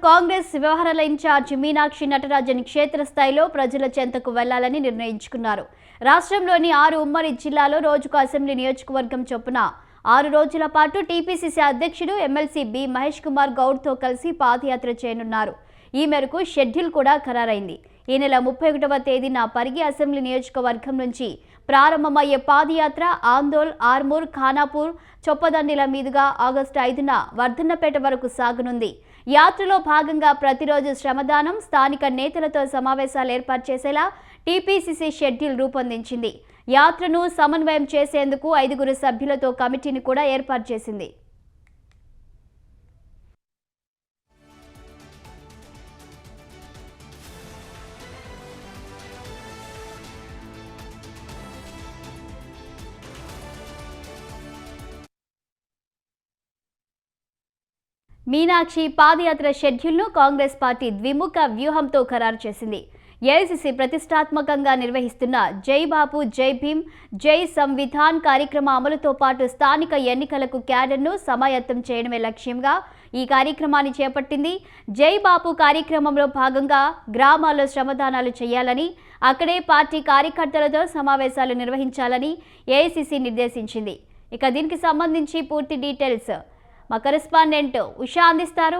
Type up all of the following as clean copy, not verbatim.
కాంగ్రెస్ వ్యవహారాల ఇన్ఛార్జ్ మీనాక్షి నటరాజన్ క్షేత్రస్థాయిలో ప్రజల చెంతకు వెళ్లాలని నిర్ణయించుకున్నారు. రాష్ట్రంలోని 6 ఉమ్మడి జిల్లాలో రోజుకు అసెంబ్లీ నియోజకవర్గం చొప్పున 6 రోజుల పాటు టీపీసీసీ అధ్యక్షుడు ఎమ్మెల్సీ బి మహేష్ కుమార్ గౌడ్తో కలిసి పాదయాత్ర చేయనున్నారు. ఈ మేరకు షెడ్యూల్ కూడా ఖరారైంది. ఈ నెల 31వ తేదీన పరిగి అసెంబ్లీ నియోజకవర్గం నుంచి ప్రారంభమయ్యే పాదయాత్ర ఆందోల్, ఆర్మూర్, ఖానాపూర్, చొప్పదండిల మీదుగా ఆగస్టు 5న వర్ధన్నపేట వరకు సాగనుంది. యాత్రలో భాగంగా ప్రతిరోజు శ్రమదానం, స్థానిక నేతలతో సమావేశాలు ఏర్పాటు చేసేలా టీపీసీసీ షెడ్యూల్ రూపొందించింది. యాత్రను సమన్వయం చేసేందుకు 5 సభ్యులతో కమిటీని కూడా ఏర్పాటు చేసింది. మీనాక్షి పాదయాత్ర షెడ్యూల్ను కాంగ్రెస్ పార్టీ ద్విముఖ వ్యూహంతో ఖరారు చేసింది. ఏఐసీసీ ప్రతిష్టాత్మకంగా నిర్వహిస్తున్న జై బాపు, జై భీమ్, జై సంవిధాన్ కార్యక్రమ అమలుతో పాటు స్థానిక ఎన్నికలకు క్యాడర్ను సమాయత్తం చేయడమే లక్ష్యంగా ఈ కార్యక్రమాన్ని చేపట్టింది. జై బాపు కార్యక్రమంలో భాగంగా గ్రామాల్లో శ్రమదానాలు చేయాలని, అక్కడే పార్టీ కార్యకర్తలతో సమావేశాలు నిర్వహించాలని ఏఐసీసీ నిర్దేశించింది. ఇక దీనికి సంబంధించి పూర్తి డీటెయిల్స్ మా కరెస్పాండెంట్ ఉషా అందిస్తారు.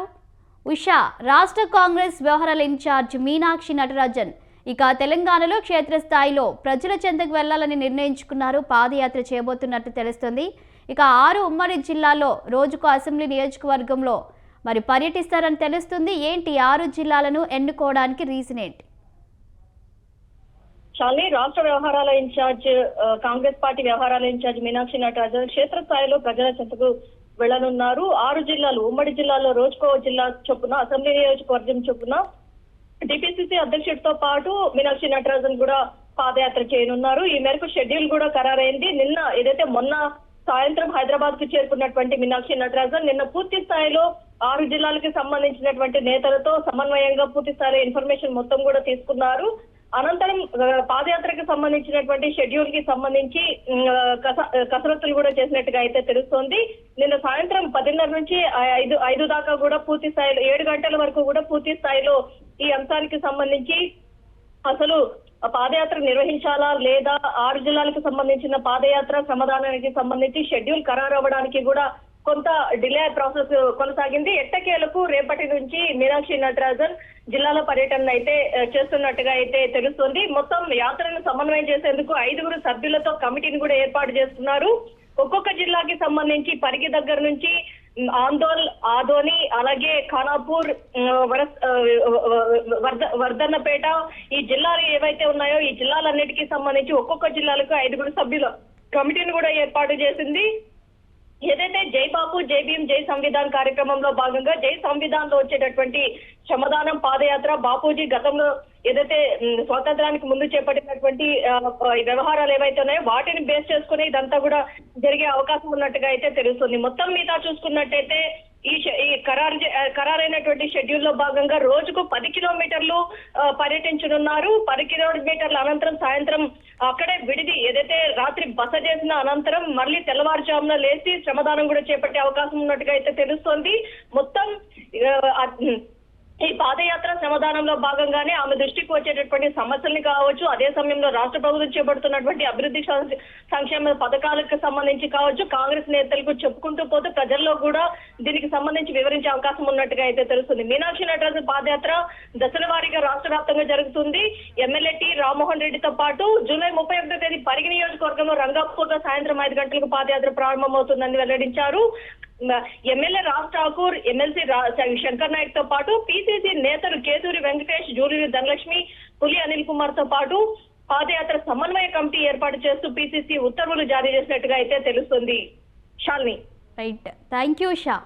ఉషా, రాష్ట్ర కాంగ్రెస్ వ్యవహారాల ఇన్ఛార్జ్ మీనాక్షి నటరాజన్ ఇక తెలంగాణలో క్షేత్రస్థాయిలో ప్రజల చెంతకు వెళ్లాలని నిర్ణయించుకున్నారు. పాదయాత్ర చేయబోతున్నట్టు తెలుస్తుంది. ఇక 6 ఉమ్మడి జిల్లాల్లో రోజుకు అసెంబ్లీ నియోజకవర్గంలో మరి పర్యటిస్తారని తెలుస్తుంది. ఏంటి 6 జిల్లాలను ఎన్నుకోవడానికి రీజన్ ఏంటి? చాలీ రాష్ట్ర వ్యవహారాల ఇన్ఛార్జ్ కాంగ్రెస్ పార్టీ వ్యవహారాల ఇన్ఛార్జ్ మీనాక్షి నటరాజన్ క్షేత్రస్థాయిలో ప్రజల చెంతకు వెళ్లనున్నారు. 6 జిల్లాలు, ఉమ్మడి జిల్లాలో రోజుకో జిల్లా చొప్పున అసెంబ్లీ నియోజకవర్గం చొప్పున టీపీసీసీ అధ్యక్షుడితో పాటు మీనాక్షి నటరాజన్ కూడా పాదయాత్ర చేయనున్నారు. ఈ మేరకు షెడ్యూల్ కూడా ఖరారైంది. నిన్న ఏదైతే మొన్న సాయంత్రం హైదరాబాద్ కు చేరుకున్నటువంటి మీనాక్షి నటరాజన్ నిన్న పూర్తి స్థాయిలో 6 జిల్లాలకు సంబంధించినటువంటి నేతలతో సమన్వయంగా పూర్తి స్థాయిలో ఇన్ఫర్మేషన్ మొత్తం కూడా తీసుకున్నారు. అనంతరం పాదయాత్రకు సంబంధించినటువంటి షెడ్యూల్ కి సంబంధించి కసరత్తులు కూడా చేసినట్టుగా అయితే తెలుస్తోంది. నిన్న సాయంత్రం 10:30 నుంచి 5 దాకా కూడా పూర్తి స్థాయిలో 7 గంటల వరకు కూడా పూర్తి స్థాయిలో ఈ అంశానికి సంబంధించి అసలు పాదయాత్ర నిర్వహించాలా లేదా, 6 జిల్లాలకు సంబంధించిన పాదయాత్ర శ్రమదానానికి సంబంధించి షెడ్యూల్ ఖరారు అవ్వడానికి కూడా కొంత డిలే ప్రాసెస్ కొనసాగింది. ఎట్టకేలకు రేపటి నుంచి మీనాక్షి నటరాజన్ జిల్లాల పర్యటన అయితే చేస్తున్నట్టుగా అయితే తెలుస్తుంది. మొత్తం యాత్రను సమన్వయం చేసేందుకు 5 సభ్యులతో కమిటీని కూడా ఏర్పాటు చేస్తున్నారు. ఒక్కొక్క జిల్లాకి సంబంధించి పరిగి దగ్గర నుంచి ఆందోల్, ఆదోని, అలాగే ఖానాపూర్, వర్ధన్నపేట ఈ జిల్లాలు ఏవైతే ఉన్నాయో ఈ జిల్లాలన్నిటికీ సంబంధించి ఒక్కొక్క జిల్లాలకు 5 సభ్యుల కమిటీని కూడా ఏర్పాటు చేసింది. ఏదైతే జై బాపు, జై భీమ్, జై సంవిధాన్ కార్యక్రమంలో భాగంగా జై సంవిధాన్ లో వచ్చేటటువంటి శ్రమదానం పాదయాత్ర బాపూజీ గతంలో ఏదైతే స్వాతంత్రానికి ముందు చేపట్టినటువంటి వ్యవహారాలు ఏవైతే ఉన్నాయో వాటిని బేస్ చేసుకుని ఇదంతా కూడా జరిగే అవకాశం ఉన్నట్టుగా అయితే తెలుస్తుంది. మొత్తం మీద చూసుకున్నట్టయితే ఈ ఖరారైనటువంటి షెడ్యూల్ లో భాగంగా రోజుకు 10 కిలోమీటర్లు పర్యటించనున్నారు. 10 కిలోమీటర్ల అనంతరం సాయంత్రం అక్కడే విడిది ఏదైతే రాత్రి బస చేసిన అనంతరం మళ్ళీ తెల్లవారుజామున లేచి శ్రమదానం కూడా చేపట్టే అవకాశం ఉన్నట్టుగా అయితే తెలుస్తోంది. మొత్తం ఈ పాదయాత్ర శ్రమదానంలో భాగంగానే ఆమె దృష్టికి వచ్చేటటువంటి సమస్యల్ని కావచ్చు, అదే సమయంలో రాష్ట్ర ప్రభుత్వం చేపడుతున్నటువంటి అభివృద్ధి సంక్షేమ పథకాలకు సంబంధించి కావచ్చు, కాంగ్రెస్ నేతలకు చెప్పుకుంటూ పోతే ప్రజల్లో కూడా దీనికి సంబంధించి వివరించే అవకాశం ఉన్నట్టుగా అయితే తెలుస్తుంది. మీనాక్షి నటరాజన్ పాదయాత్ర దశల వారీగా రాష్ట్ర వ్యాప్తంగా జరుగుతుంది. ఎమ్మెల్యే టి రామ్మోహన్ రెడ్డితో పాటు జూలై 31వ తేదీ పరిగి నియోజకవర్గంలో రంగాపూర్లో సాయంత్రం 5 గంటలకు పాదయాత్ర ప్రారంభమవుతుందని వెల్లడించారు. ఎమ్మెల్యే రాజ్ ఠాకూర్, ఎమ్మెల్సీ శంకర్ నాయక్ తో పాటు పీసీసీ నేతలు కేసూరి వెంకటేష్, జూలూరి ధనలక్ష్మి, పులి అనిల్ కుమార్ తో పాటు పాదయాత్ర సమన్వయ కమిటీ ఏర్పాటు చేస్తూ పీసీసీ ఉత్తర్వులు జారీ చేసినట్టుగా అయితే తెలుస్తుంది. Shalini. Right, thank you Usha.